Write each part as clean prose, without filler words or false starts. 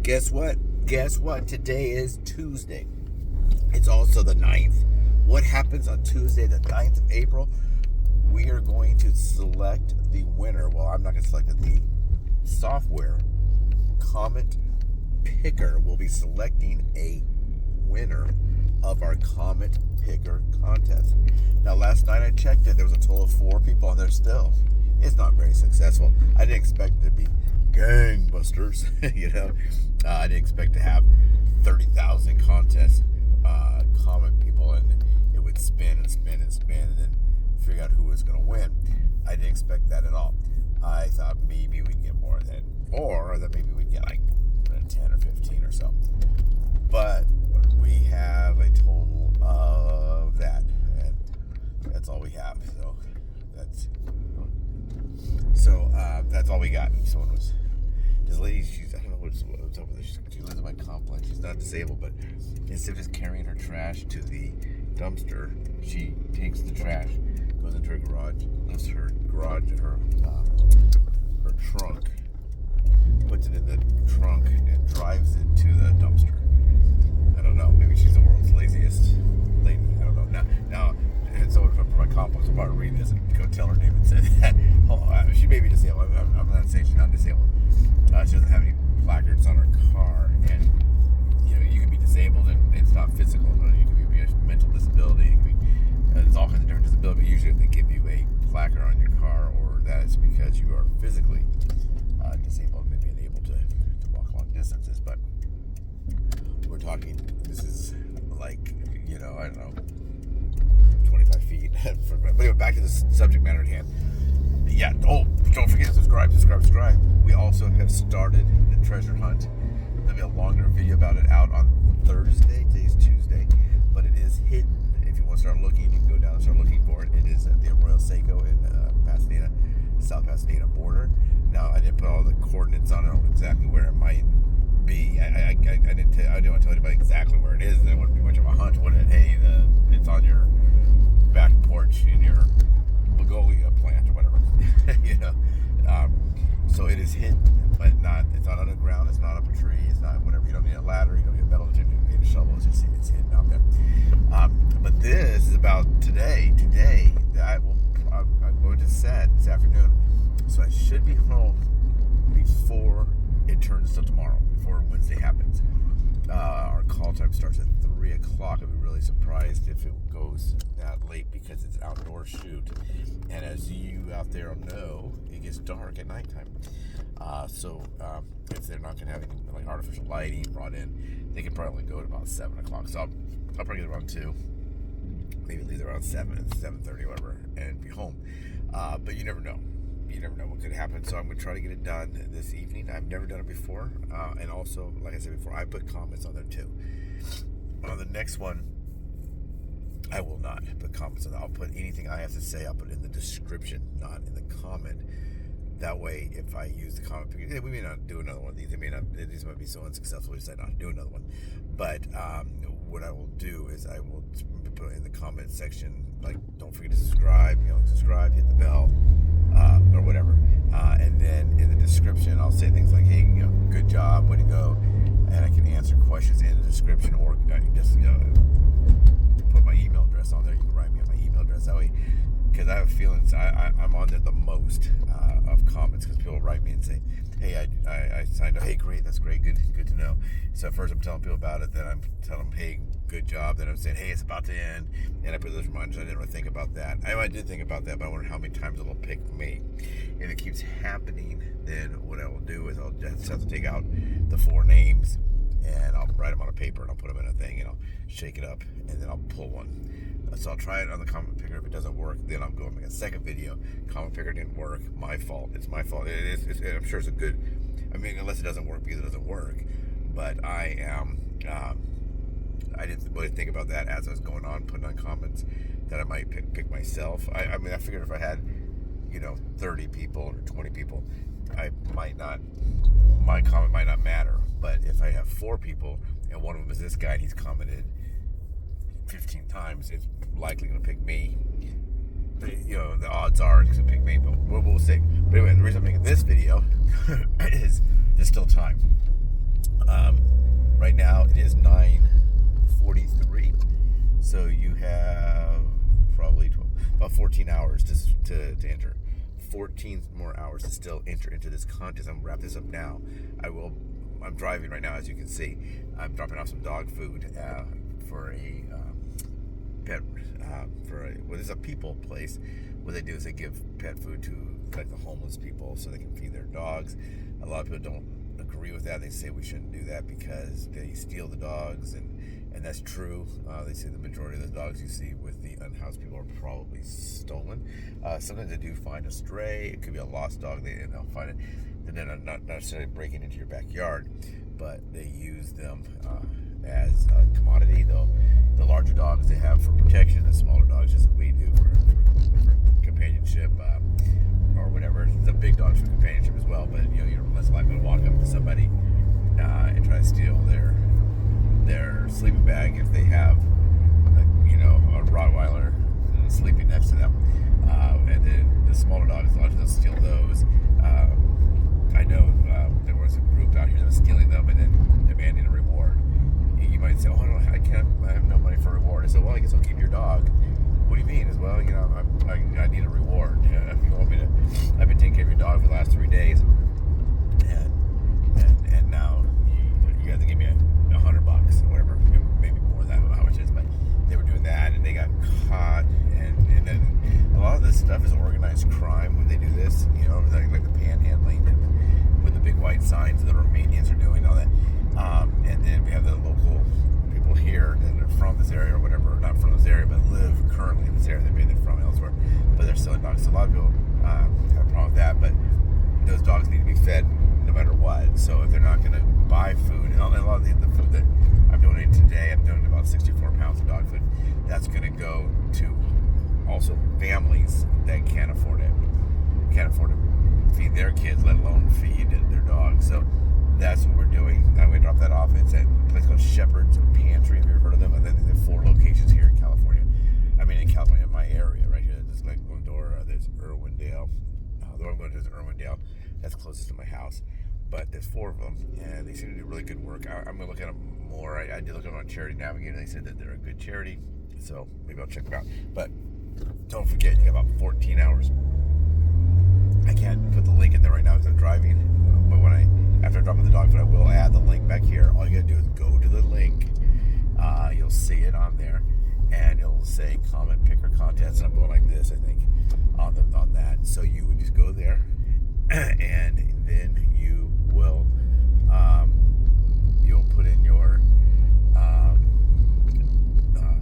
Guess what? Guess what? Today is Tuesday. It's also the 9th. What happens on Tuesday, the 9th of April? We are going to select the winner. Well, I'm not going to select it. The software, Comet Picker, will be selecting a winner of our Comet Picker contest. Now, last night I checked it. There was a total of 4 people on there still. It's not very successful. I didn't expect it to be gangbusters, I didn't expect to have 30,000 contest comment people, and it would spin and spin and spin, and then figure out who was going to win. I didn't expect that at all. I thought maybe we'd get more than, or that maybe we'd get like 10 or 15 or so. But we have a total of that, and that's all we have. That's all we got. Someone was, this lady, I don't know what's up with her. She lives in my complex. She's not disabled, but instead of just carrying her trash to the dumpster, she takes the trash, goes into her garage, lifts her trunk, puts it in the trunk, and drives it to the dumpster. I don't know. Maybe she's the world's laziest lady. I don't know. Now, and someone from my complex will probably read this and go tell her David said that. She may be disabled. I'm not saying she's not disabled. She doesn't have any placards on her car, and you can be disabled and it's not physical. You can be a mental disability. There's all kinds of different disabilities. But usually, if they give you a placard on your car, or that is because you are physically disabled, maybe unable to walk long distances. But we're talking. This is like I don't know, 25 feet. But anyway, back to the subject matter at hand. Yeah. Oh, don't forget to subscribe. We also have started the treasure hunt. There'll be a longer video about it out on Thursday. Today's Tuesday, but it is hidden. If you want to start looking, you can go down and start looking for it. It is at the Arroyo Seco in Pasadena, South Pasadena border. Now, I didn't put all the coordinates on it, on exactly where it might be. I didn't want to tell anybody exactly where it is. Then it wouldn't be much of a hunt, would it? Hey, it's on your back porch in your begonia plant or whatever. So it is hidden, but it's not underground. It's not up a tree. It's not whatever. You don't need a ladder. You don't need a metal detector. You don't need a shovel. It's hidden out there. But this is about today. Today, I'm going to set this afternoon, so I should be home before it turns to tomorrow, before Wednesday happens. Our call time starts at 3 o'clock. I'd be really surprised if it goes that late because it's an outdoor shoot. And as you out there know, it gets dark at nighttime. So if they're not going to have any like artificial lighting brought in, they can probably go to about 7 o'clock. So I'll probably get around 2. Maybe leave around 7:30, whatever, and be home. But you never know. You never know what could happen. So I'm going to try to get it done this evening. I've never done it before. And also, like I said before, I put comments on there too. On the next one, I will not put comments on there. I'll put anything I have to say, I'll put it in the description, not in the comment. That way, if I use the comment, we may not do another one of these. These might be so unsuccessful, we decide not to do another one. But what I will do is I will put in the comment section, like, don't forget to subscribe, hit the bell, or whatever. And then in the description, I'll say things like, hey, good job, way to go. And I can answer questions in the description, or just, put my email address on there. You can write me on my email address that way. Because I have a feeling I'm on there the most of comments, because people write me and say, hey, I signed up. Hey, great, that's great, good to know. So first I'm telling people about it, then I'm telling them, hey, good job. Then I'm saying, hey, it's about to end. And I put those reminders. I didn't really think about that. I did think about that, but I wonder how many times it'll pick me. If it keeps happening, then what I will do is I'll just have to take out the 4 names, and I'll write them on a paper, and I'll put them in a thing, and I'll shake it up, and then I'll pull one. So I'll try it on the comment picker. If it doesn't work, then I'll go and make a second video. Comment picker didn't work. My fault. It's my fault. I'm sure it's a good. Unless it doesn't work, because it doesn't work. But I didn't really think about that as I was going on, putting on comments that I might pick myself. I figured if I had, 30 people or 20 people, my comment might not matter. But if I have 4 people and one of them is this guy and he's commented 15 times, it's likely going to pick me. The odds are it's going to pick me, but we'll see. But anyway, the reason I'm making this video is there's still time. Right now it is 9:43, so you have probably about 14 hours to enter. 14 more hours to still enter into this contest. I'm gonna wrap this up now. I'm driving right now, as you can see. I'm dropping off some dog food for a pet this is a people place. What they do is they give pet food to like the homeless people so they can feed their dogs. A lot of people don't agree with that. They say we shouldn't do that because they steal the dogs, and that's true. They say the majority of the dogs you see with the unhoused people are probably stolen. Sometimes they do find a stray. It could be a lost dog. They'll find it. And then not necessarily breaking into your backyard, but they use them as a commodity. The larger dogs they have for protection, the smaller dogs just as we do for companionship or whatever. The big dogs for companionship as well, but you're less likely to walk up to somebody and try to steal their sleeping bag if they have a Rottweiler sleeping next to them. And then the smaller dogs, a lot of them steal those. I know there was a group out here that was stealing them and then demanding a reward. You might say, I have no money for a reward. I said, well, I guess I'll keep your dog. What do you mean? As well, I need a reward. If you want me to, I've been taking care of your dog for the last 3 days, and now you have to give me $100 or whatever, maybe more than that. I don't know how much it is, but they were doing that and they got caught. And then a lot of this stuff is organized crime when they do this. Like the panhandling and with the big white signs that the Romanians are doing, all that. And then we have the local people here that are from this area or whatever, not from this area, but live currently in this area. Maybe they're from elsewhere, but they're selling dogs. So a lot of people have a problem with that, but those dogs need to be fed no matter what. So if they're not going to buy food, and a lot of the food that I'm donating today, I'm donating about 64 pounds of dog food. That's going to go to also families that can't afford to feed their kids, let alone feed their dogs. So that's what we're doing. I'm going to drop that off. It's at a place called Shepherd's Pantry. Have you ever heard of them? And then they have 4 locations here in California. In California, in my area, right here. There's like Glendora, there's Irwindale. The one I'm going to is Irwindale. That's closest to my house. But there's 4 of them, and they seem to do really good work. I'm going to look at them more. I did look at them on Charity Navigator. They said that they're a good charity, so maybe I'll check them out. But don't forget, you got about 14 hours. I can't put the link in there right now because I'm driving, but after I drop in the dog food, I will add the link back here. All you gotta do is go to the link. You'll see it on there, and it'll say comment picker contest. And I'm going like this, I think, on that. So you would just go there, and then you will you'll put in your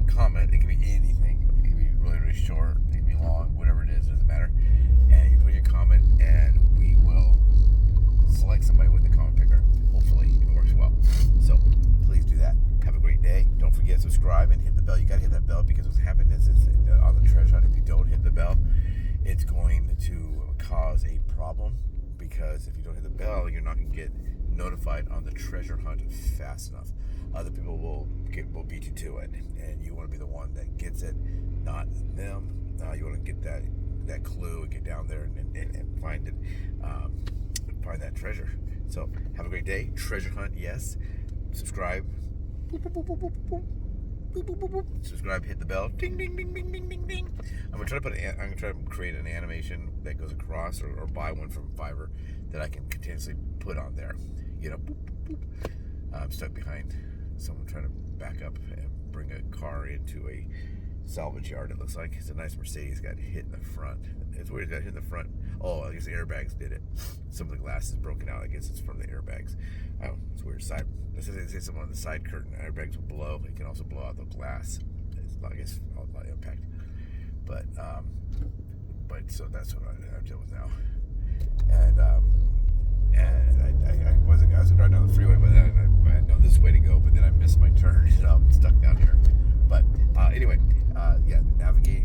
comment. It can be anything. It can be really, really short. It can be long. Whatever it is, doesn't matter. And you put your comment, and we will select somebody with the comment picker. Hopefully it works well. So please do that. Have a great day. Don't forget to subscribe and hit the bell. You got to hit that bell because what's happening is on the treasure hunt, if you don't hit the bell, it's going to cause a problem, because if you don't hit the bell, you're not going to get notified on the treasure hunt fast enough. Other people will beat you to it, and you want to be the one that gets it, not them. You want to get that clue and get down there and find it, find that treasure. So have a great day. Treasure hunt, yes. Subscribe. Subscribe. Hit the bell. Ding ding ding ding ding ding ding. I'm gonna try to create an animation that goes across, or buy one from Fiverr that I can continuously put on there. Boop, boop. I'm stuck behind someone trying to back up and bring a car into a salvage yard. It looks like it's a nice Mercedes. Got hit in the front. It's weird. It got hit in the front. Oh, I guess the airbags did it. Some of the glass is broken out. I guess it's from the airbags. Oh, it's weird. They say something on the side curtain. Airbags will blow. It can also blow out the glass. It's not, I guess, all about impact. But so that's what I'm dealing with now. And I was driving down the freeway, but then I know this way to go, but then I missed my turn, and I'm stuck down here. But anyway, navigate.